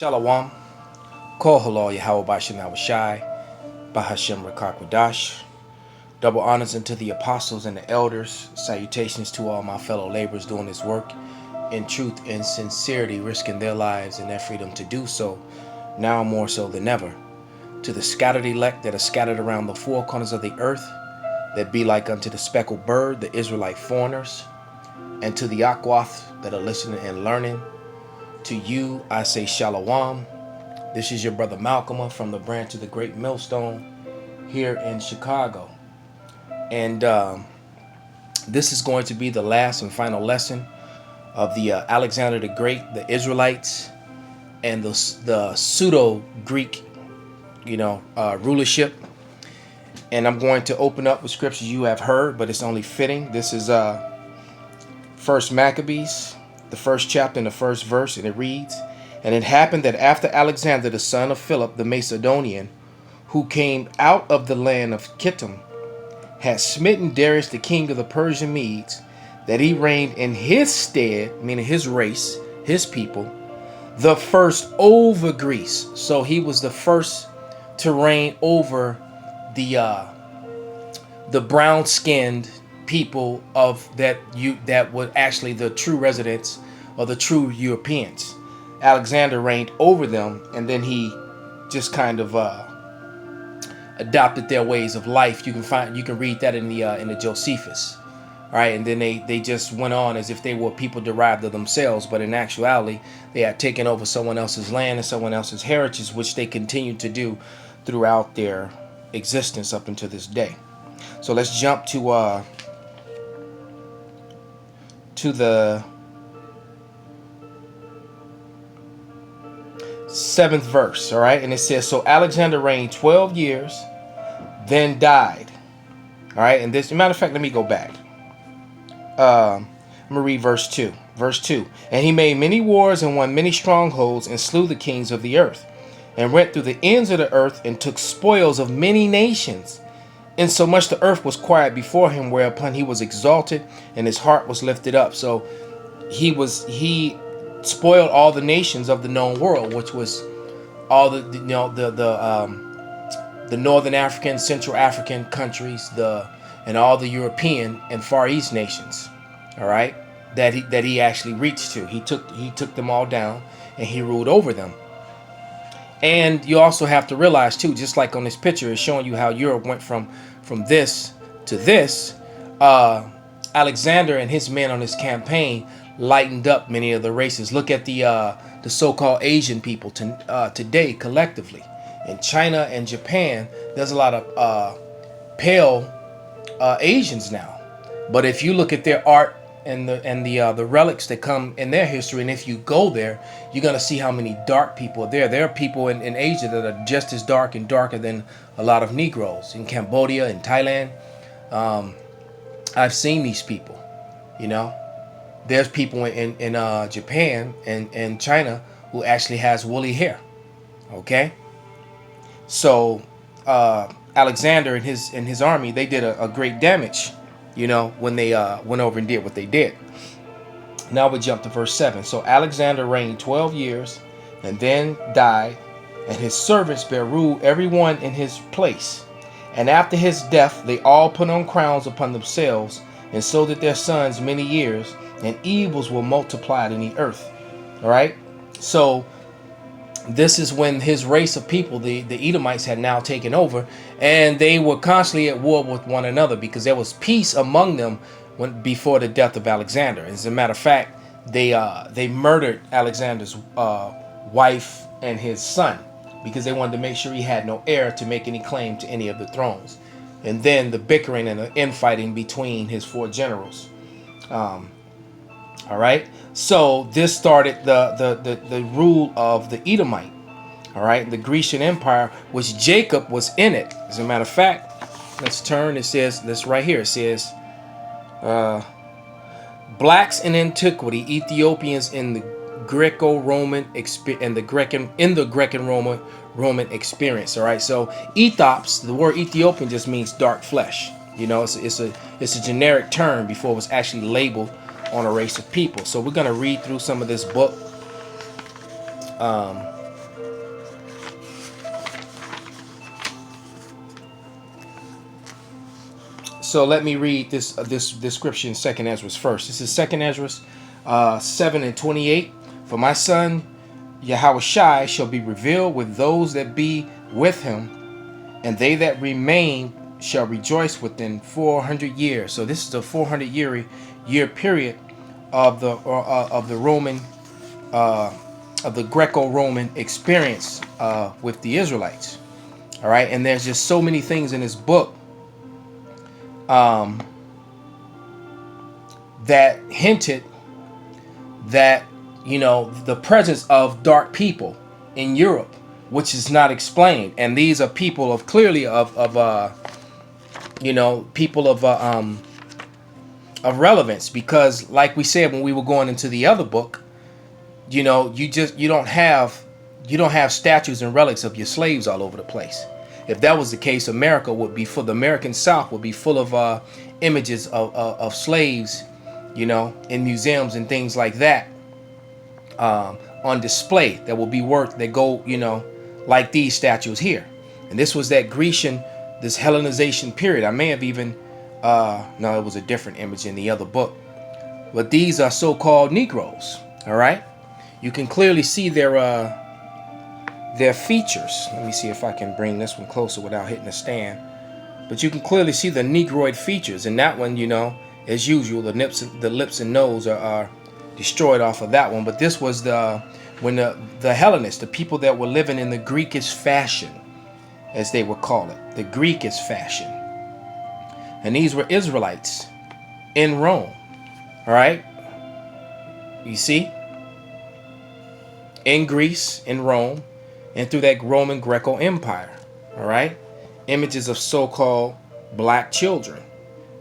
Shalom, Kol Halal Yahweh Bashem Shai, Bahashem Rakakwadash. Double honors unto the apostles and the elders. Salutations to all my fellow laborers doing this work in truth and sincerity, risking their lives and their freedom to do so, now more so than ever. To the scattered elect that are scattered around the four corners of the earth, that be like unto the speckled bird, the Israelite foreigners, and to the Akwath that are listening and learning, to you I say Shalom. This is your brother Malcolm from the branch of the Great Millstone here in Chicago. And this is going to be the last and final lesson of the Alexander the Great, the Israelites, and the pseudo-Greek, rulership. And I'm going to open up with scriptures you have heard, but it's only fitting. This is First Maccabees, the first chapter and the first verse, and it reads, "And it happened that after Alexander the son of Philip the Macedonian, who came out of the land of Kittim, had smitten Darius the king of the Persian Medes, that he reigned in his stead," meaning his race, his people, "the first over Greece." So he was the first to reign over the brown-skinned people of that were actually the true residents or the true Europeans. Alexander reigned over them, and then he just kind of adopted their ways of life. You can read that in the Josephus. All right, and then they just went on as if they were people derived of themselves, but in actuality they had taken over someone else's land and someone else's heritage, which they continued to do throughout their existence up until this day. So let's jump to the 7th verse. All right, and it says, "So Alexander reigned 12 years, then died." All right, and this, matter of fact, let me go back. I'm gonna read verse 2. Verse 2: "And he made many wars and won many strongholds and slew the kings of the earth, and went through the ends of the earth and took spoils of many nations, insomuch the earth was quiet before him, whereupon he was exalted and his heart was lifted up." So he spoiled all the nations of the known world, which was all the northern African, Central African countries, and all the European and Far East nations. All right, that he actually reached to. He took them all down and he ruled over them. And you also have to realize too, just like on this picture, it's showing you how Europe went from this to this. Alexander and his men on his campaign lightened up many of the races. Look at the so-called Asian people today collectively. In China and Japan, there's a lot of pale Asians now. But if you look at their art and the relics that come in their history, and if you go there, you're gonna see how many dark people are there. There are people in Asia that are just as dark and darker than a lot of Negroes in Cambodia and Thailand. I've seen these people. There's people in Japan and China who actually has woolly hair. Okay, so Alexander and his army, they did a great damage, when they went over and did what they did. Now we jump to verse 7. "So Alexander reigned 12 years and then died, and his servants bare rule every one in his place. And after his death they all put on crowns upon themselves, and so did their sons many years, and evils were multiplied in the earth." All right, so this is when his race of people, the Edomites, had now taken over, and they were constantly at war with one another because there was peace among them before the death of Alexander. As a matter of fact, they murdered Alexander's wife and his son because they wanted to make sure he had no heir to make any claim to any of the thrones. And then the bickering and the infighting between his four generals. All right, so this started the rule of the Edomite. All right, the Grecian Empire, which Jacob was in it. As a matter of fact, let's turn. It says this right here. It says, "Blacks in antiquity, Ethiopians in the Greco-Roman Roman experience." All right, so Ethiops, the word Ethiopian just means dark flesh. It's a generic term before it was actually labeled on a race of people. So we're going to read through some of this book. So let me read this description in Second Ezra first. This is Second Ezra 7:28. For my son Yahushai shall be revealed with those that be with him, and they that remain shall rejoice within 400 years. So this is a 400 year period of the Roman of the Greco-Roman experience with the Israelites. All right, and there's just so many things in this book that hinted that, you know, the presence of dark people in Europe, which is not explained, and these are people of clearly of you know, people of relevance, because like we said when we were going into the other book, you know, you don't have statues and relics of your slaves all over the place. If that was the case, America would be full. The American South would be full of images of slaves, you know, in museums and things like that, on display that will be worth, that go, you know, like these statues here. And this was that Grecian, this Hellenization period. I may have even no, it was a different image in the other book, but these are so-called Negroes. All right, you can clearly see their features. Let me see if I can bring this one closer without hitting the stand. But you can clearly see the Negroid features. And that one, you know, as usual, the lips and nose are destroyed off of that one. But this was when the Hellenists, the people that were living in the Greekish fashion, as they would call it, the Greekish fashion. And these were Israelites in Rome. All right, you see, in Greece, in Rome, and through that Roman Greco Empire. All right, images of so-called black children.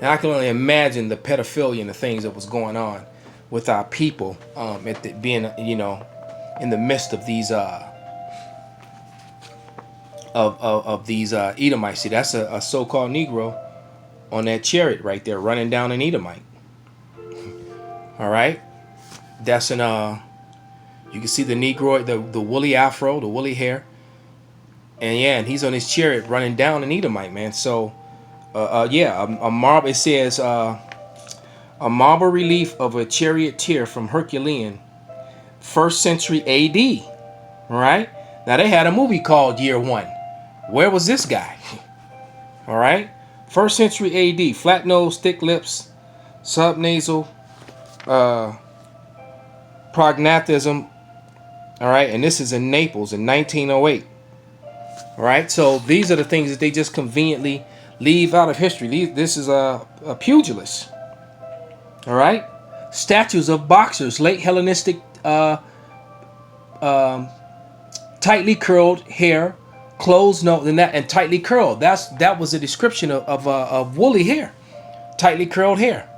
And I can only imagine the pedophilia and the things that was going on with our people, being, you know, in the midst of these Edomites. See, that's a so-called Negro on that chariot right there, running down an Edomite. All right, that's an you can see the Negro, the woolly afro, the woolly hair, and yeah, and he's on his chariot running down an Edomite, man. So, yeah, a marble. It says a marble relief of a charioteer from Herculean, 1st century A.D. All right. Now they had a movie called Year One. Where was this guy? All right. 1st century A.D. Flat nose, thick lips, subnasal prognathism. All right, and this is in Naples in 1908. All right, so these are the things that they just conveniently leave out of history. This is a pugilist. All right, statues of boxers, late Hellenistic, tightly curled hair, closed nose, and tightly curled. That was a description of woolly hair, tightly curled hair.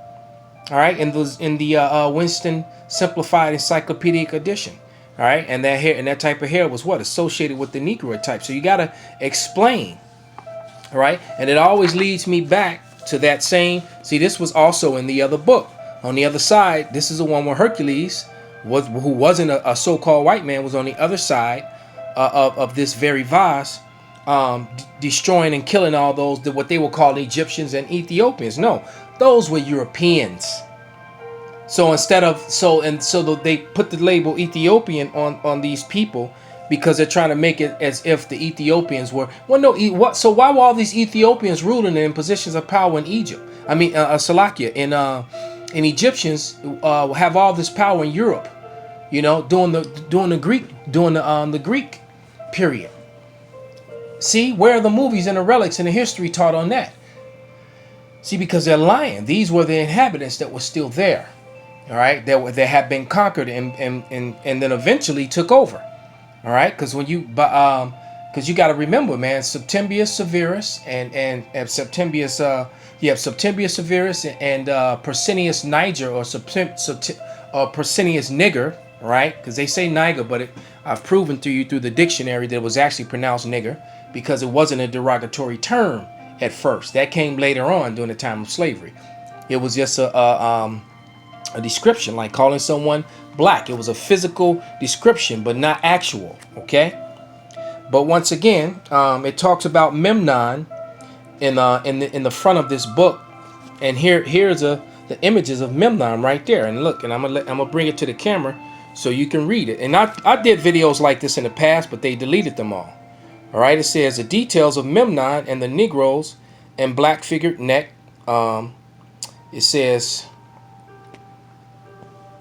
All right, in the Winston Simplified Encyclopedic Edition. All right, and that hair and that type of hair was what associated with the Negroid type. So you gotta explain. All right, and it always leads me back to that same. See, this was also in the other book. On the other side, this is the one where Hercules who wasn't a so-called white man, was on the other side of this very vase, destroying and killing all those what they would call Egyptians and Ethiopians. No, those were Europeans. So they put the label Ethiopian on these people because they're trying to make it as if the Ethiopians were. Well, no. So why were all these Ethiopians ruling in positions of power in Egypt? I mean, Salakia, and Egyptians have all this power in Europe. You know, during the Greek period. See, where are the movies and the relics and the history taught on that? See, because they're lying. These were the inhabitants that were still there. All right, that had been conquered and then eventually took over. All right, because you got to remember, man, Septimius Severus and Septimius Severus and Persinius Niger or Persinius Nigger, right? Because they say Niger, but I've proven to you through the dictionary that it was actually pronounced nigger because it wasn't a derogatory term at first. That came later on during the time of slavery. It was just a description, like calling someone black. It was a physical description, but not actual. Okay. But once again, it talks about Memnon in the front of this book, And here's the images of Memnon right there. And look, and I'm gonna bring it to the camera so you can read it. And I did videos like this in the past, but they deleted them all. All right, it says the details of Memnon and the Negroes and black figured neck. It says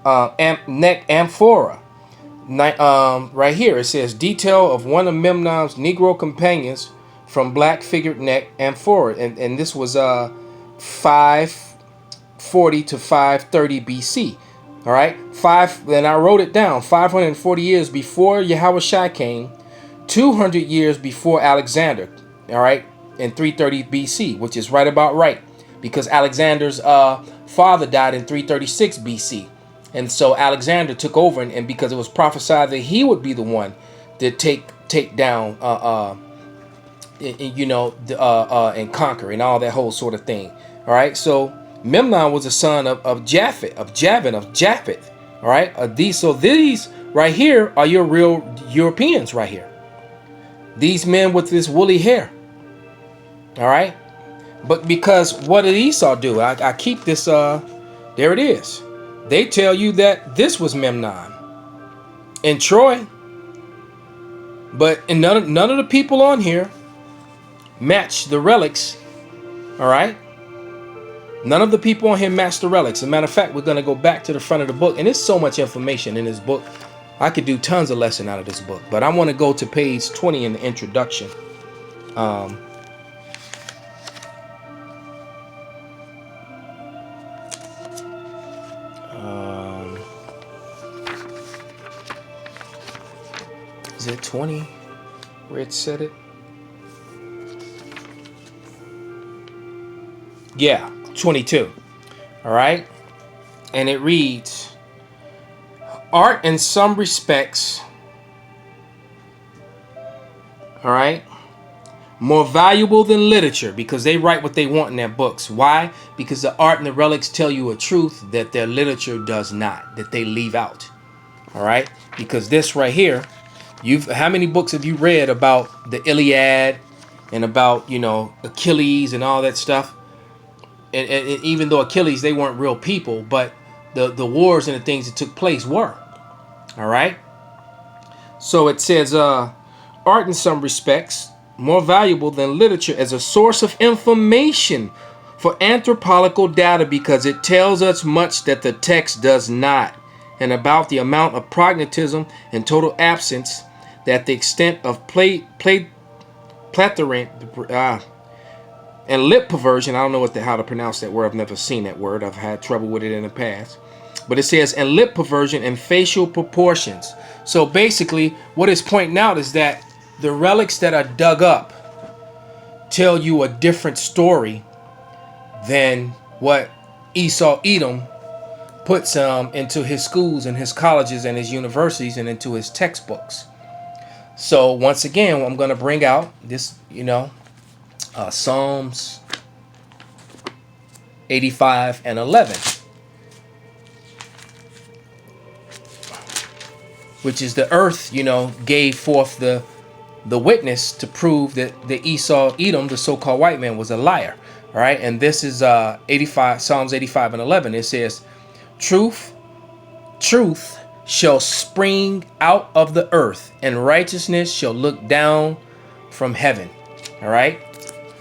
neck amphora. Right here it says detail of one of Memnon's Negro companions from black figured neck amphora, and this was 540 to 530 BC. All right, then I wrote it down. 540 years before Yahushua came, 200 years before Alexander. All right, in 330 BC, which is right about right, because Alexander's father died in 336 BC. And so Alexander took over, and because it was prophesied that he would be the one to take down, and conquer and all that whole sort of thing. All right. So Memnon was a son of Japheth. All right. These right here are your real Europeans right here. These men with this woolly hair. All right. But because what did Esau do? I keep this. There it is. They tell you that this was Memnon in Troy, but none of the people on here match the relics. All right, none of the people on here match the relics. As a matter of fact, we're going to go back to the front of the book, and there's so much information in this book. I could do tons of lesson out of this book, but I want to go to page 20 in the introduction. Is it 20 where it said it? Yeah, 22. All right. And it reads, art in some respects, all right, more valuable than literature, because they write what they want in their books. Why? Because the art and the relics tell you a truth that their literature does not, that they leave out. All right. Because this right here, how many books have you read about the Iliad and about, Achilles and all that stuff? And even though Achilles, they weren't real people, but the wars and the things that took place were. All right. So it says, art in some respects more valuable than literature as a source of information for anthropological data, because it tells us much that the text does not, and about the amount of pragmatism and total absence, that the extent of plethora and lip perversion. I don't know how to pronounce that word. I've never seen that word. I've had trouble with it in the past. But it says, and lip perversion and facial proportions. So basically, what it's pointing out is that the relics that are dug up tell you a different story than what Esau Edom puts into his schools and his colleges and his universities and into his textbooks. So once again, I'm going to bring out this, Psalms 85 and 11, which is the earth, gave forth the witness to prove that the Esau Edom, the so-called white man, was a liar. All right. And this is Psalms 85 and 11. It says, truth shall spring out of the earth, and righteousness shall look down from heaven. All right.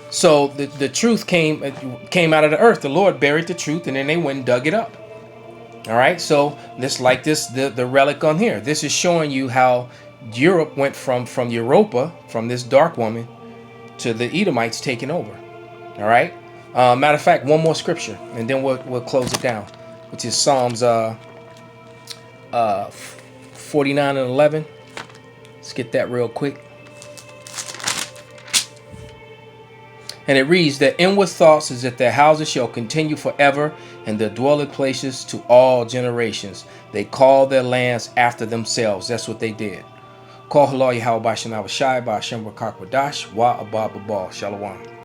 So the truth came out of the earth. The Lord buried the truth, and then they went and dug it up. All right. So the relic on here. This is showing you how Europe went from Europa, from this dark woman, to the Edomites taking over. All right. Matter of fact, one more scripture, and then we'll close it down, which is Psalms 49 and 11. Let's get that real quick. And it reads, their inward thoughts is that their houses shall continue forever, and their dwelling places to all generations. They call their lands after themselves. That's what they did. Call halal Yahweh Bashan Abashai Bashem Rakak Wadash Wa Abba Babal Shalom.